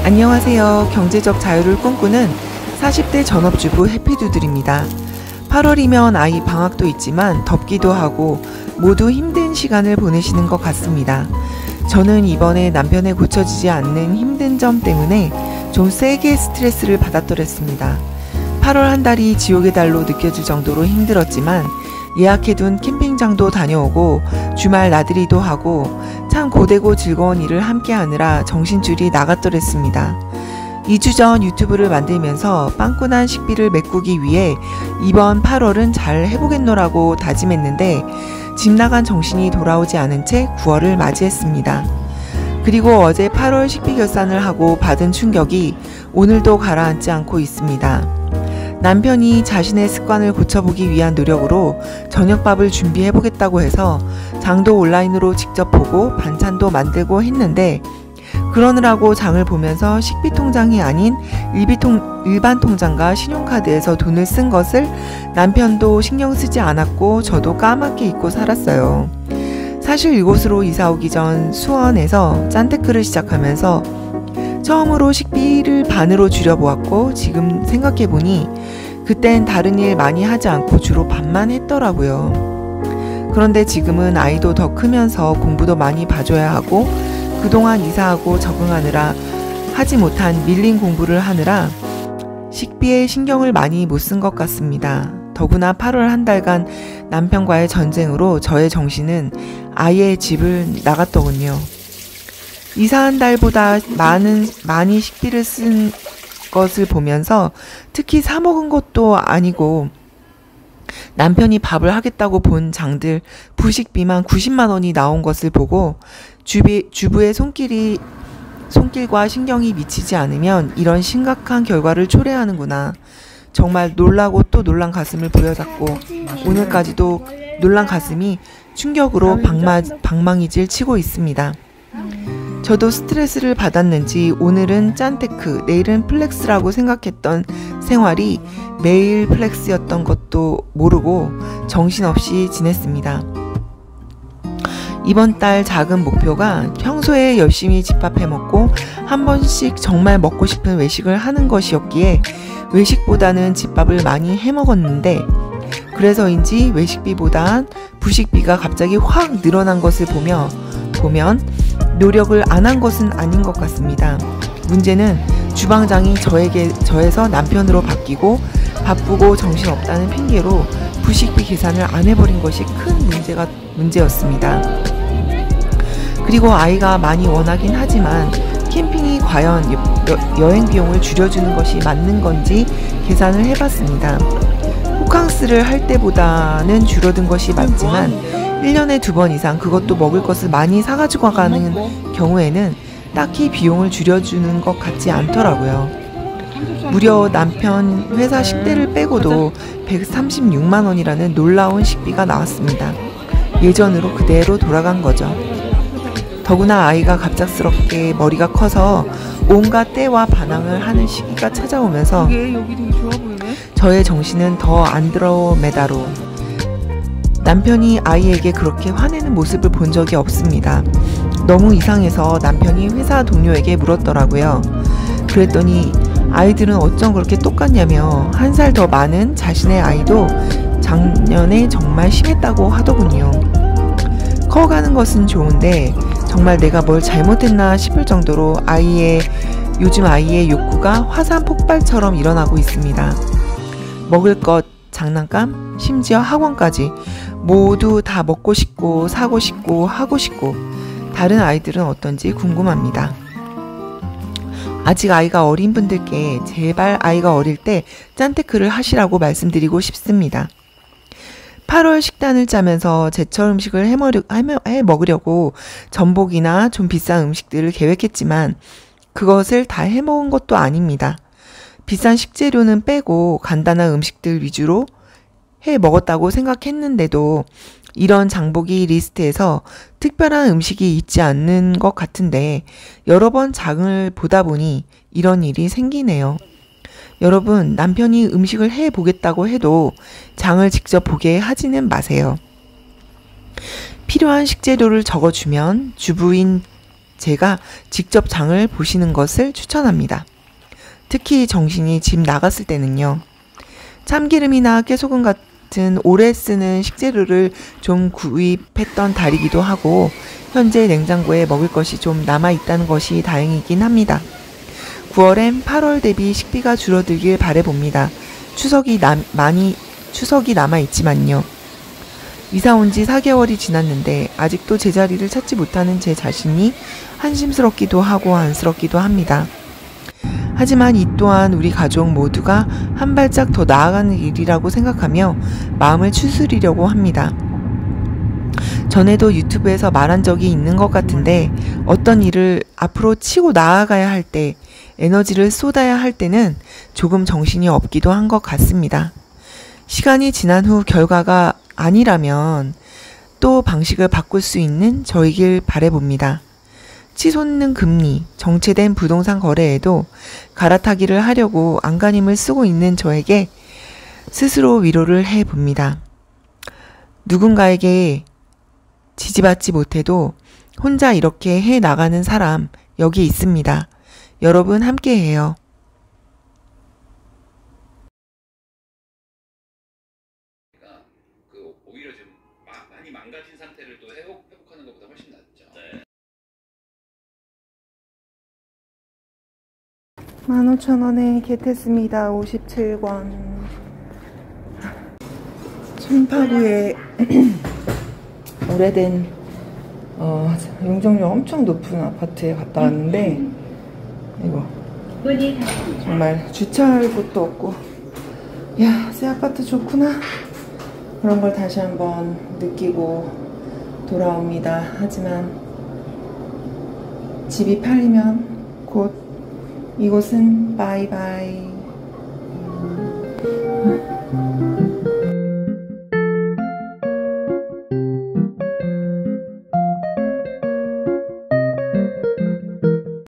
안녕하세요. 경제적 자유를 꿈꾸는 40대 전업주부 해피두들입니다. 8월이면 아이 방학도 있지만 덥기도 하고 모두 힘든 시간을 보내시는 것 같습니다. 저는 이번에 남편의 고쳐지지 않는 힘든 점 때문에 좀 세게 스트레스를 받았더랬습니다. 8월 한 달이 지옥의 달로 느껴질 정도로 힘들었지만 예약해둔 캠핑장도 다녀오고 주말 나들이도 하고 참 고되고 즐거운 일을 함께 하느라 정신줄이 나갔더랬습니다. 2주 전 유튜브를 만들면서 빵꾸난 식비를 메꾸기 위해 이번 8월은 잘 해보겠노라고 다짐했는데 집 나간 정신이 돌아오지 않은 채 9월을 맞이했습니다. 그리고 어제 8월 식비 결산을 하고 받은 충격이 오늘도 가라앉지 않고 있습니다. 남편이 자신의 습관을 고쳐보기 위한 노력으로 저녁밥을 준비해보겠다고 해서 장도 온라인으로 직접 보고 반찬도 만들고 했는데 그러느라고 장을 보면서 식비 통장이 아닌 일반 통장과 신용카드에서 돈을 쓴 것을 남편도 신경 쓰지 않았고 저도 까맣게 잊고 살았어요. 사실 이곳으로 이사 오기 전 수원에서 짠테크를 시작하면서 처음으로 식비를 반으로 줄여보았고 지금 생각해보니 그땐 다른 일 많이 하지 않고 주로 밥만 했더라고요. 그런데 지금은 아이도 더 크면서 공부도 많이 봐줘야 하고 그동안 이사하고 적응하느라 하지 못한 밀린 공부를 하느라 식비에 신경을 많이 못 쓴 것 같습니다. 더구나 8월 한 달간 남편과의 전쟁으로 저의 정신은 아예 집을 나갔더군요. 이사 한 달보다 많이 식비를 쓴 것을 보면서 특히 사 먹은 것도 아니고 남편이 밥을 하겠다고 본 장들 부식비만 90만 원이 나온 것을 보고 주부의 손길과 신경이 미치지 않으면 이런 심각한 결과를 초래하는구나. 정말 놀라고 또 놀란 가슴을 부여잡고 오늘까지도 놀란 가슴이 충격으로 방망이질 치고 있습니다. 저도 스트레스를 받았는지 오늘은 짠테크, 내일은 플렉스라고 생각했던 생활이 매일 플렉스였던 것도 모르고 정신없이 지냈습니다. 이번 달 작은 목표가 평소에 열심히 집밥 해먹고 한 번씩 정말 먹고 싶은 외식을 하는 것이었기에 외식보다는 집밥을 많이 해먹었는데 그래서인지 외식비보다 부식비가 갑자기 확 늘어난 것을 보면 노력을 안 한 것은 아닌 것 같습니다. 문제는 주방장이 저에서 남편으로 바뀌고 바쁘고 정신없다는 핑계로 부식비 계산을 안 해버린 것이 큰 문제였습니다. 그리고 아이가 많이 원하긴 하지만 캠핑이 과연 여행 비용을 줄여주는 것이 맞는 건지 계산을 해봤습니다. 호캉스를 할 때보다는 줄어든 것이 맞지만 1년에 2번 이상 그것도 먹을 것을 많이 사가지고 가는 경우에는 딱히 비용을 줄여주는 것 같지 않더라고요. 무려 남편 회사 식대를 빼고도 136만 원이라는 놀라운 식비가 나왔습니다. 예전으로 그대로 돌아간 거죠. 더구나 아이가 갑작스럽게 머리가 커서 온갖 때와 반항을 하는 시기가 찾아오면서 저의 정신은 더 안드로메다로 남편이 아이에게 그렇게 화내는 모습을 본 적이 없습니다. 너무 이상해서 남편이 회사 동료에게 물었더라고요. 그랬더니 아이들은 어쩜 그렇게 똑같냐며 1살 더 많은 자신의 아이도 작년에 정말 심했다고 하더군요. 커가는 것은 좋은데 정말 내가 뭘 잘못했나 싶을 정도로 요즘 아이의 욕구가 화산 폭발처럼 일어나고 있습니다. 먹을 것, 장난감, 심지어 학원까지 모두 다 먹고 싶고 사고 싶고 하고 싶고 다른 아이들은 어떤지 궁금합니다. 아직 아이가 어린 분들께 제발 아이가 어릴 때 짠테크를 하시라고 말씀드리고 싶습니다. 8월 식단을 짜면서 제철 음식을 해 먹으려고 전복이나 좀 비싼 음식들을 계획했지만 그것을 다 해 먹은 것도 아닙니다. 비싼 식재료는 빼고 간단한 음식들 위주로 해 먹었다고 생각했는데도 이런 장보기 리스트에서 특별한 음식이 있지 않는 것 같은데 여러 번 장을 보다 보니 이런 일이 생기네요. 여러분, 남편이 음식을 해 보겠다고 해도 장을 직접 보게 하지는 마세요. 필요한 식재료를 적어주면 주부인 제가 직접 장을 보시는 것을 추천합니다. 특히 정신이 집 나갔을 때는요. 참기름이나 깨소금 같은 오래 쓰는 식재료를 좀 구입했던 달이기도 하고 현재 냉장고에 먹을 것이 좀 남아있다는 것이 다행이긴 합니다. 9월엔 8월 대비 식비가 줄어들길 바라봅니다. 추석이 남아있지만요. 이사 온 지 4개월이 지났는데 아직도 제자리를 찾지 못하는 제 자신이 한심스럽기도 하고 안쓰럽기도 합니다. 하지만 이 또한 우리 가족 모두가 한 발짝 더 나아가는 일이라고 생각하며 마음을 추스리려고 합니다. 전에도 유튜브에서 말한 적이 있는 것 같은데 어떤 일을 앞으로 치고 나아가야 할 때, 에너지를 쏟아야 할 때는 조금 정신이 없기도 한 것 같습니다. 시간이 지난 후 결과가 아니라면 또 방식을 바꿀 수 있는 저이길 바라봅니다. 치솟는 금리, 정체된 부동산 거래에도 갈아타기를 하려고 안간힘을 쓰고 있는 저에게 스스로 위로를 해봅니다. 누군가에게 지지받지 못해도 혼자 이렇게 해 나가는 사람 여기 있습니다. 여러분 함께해요. 오히려 좀 많이 망가진 상태를 또 회복하는 것보다 훨씬 낫죠. 네. 15,000원에 겟했습니다. 57권. 송파구에 오래된 용적률 엄청 높은 아파트에 갔다 왔는데 이거 정말 주차할 곳도 없고, 야, 새 아파트 좋구나, 그런 걸 다시 한번 느끼고 돌아옵니다. 하지만 집이 팔리면 곧 이곳은 바이바이.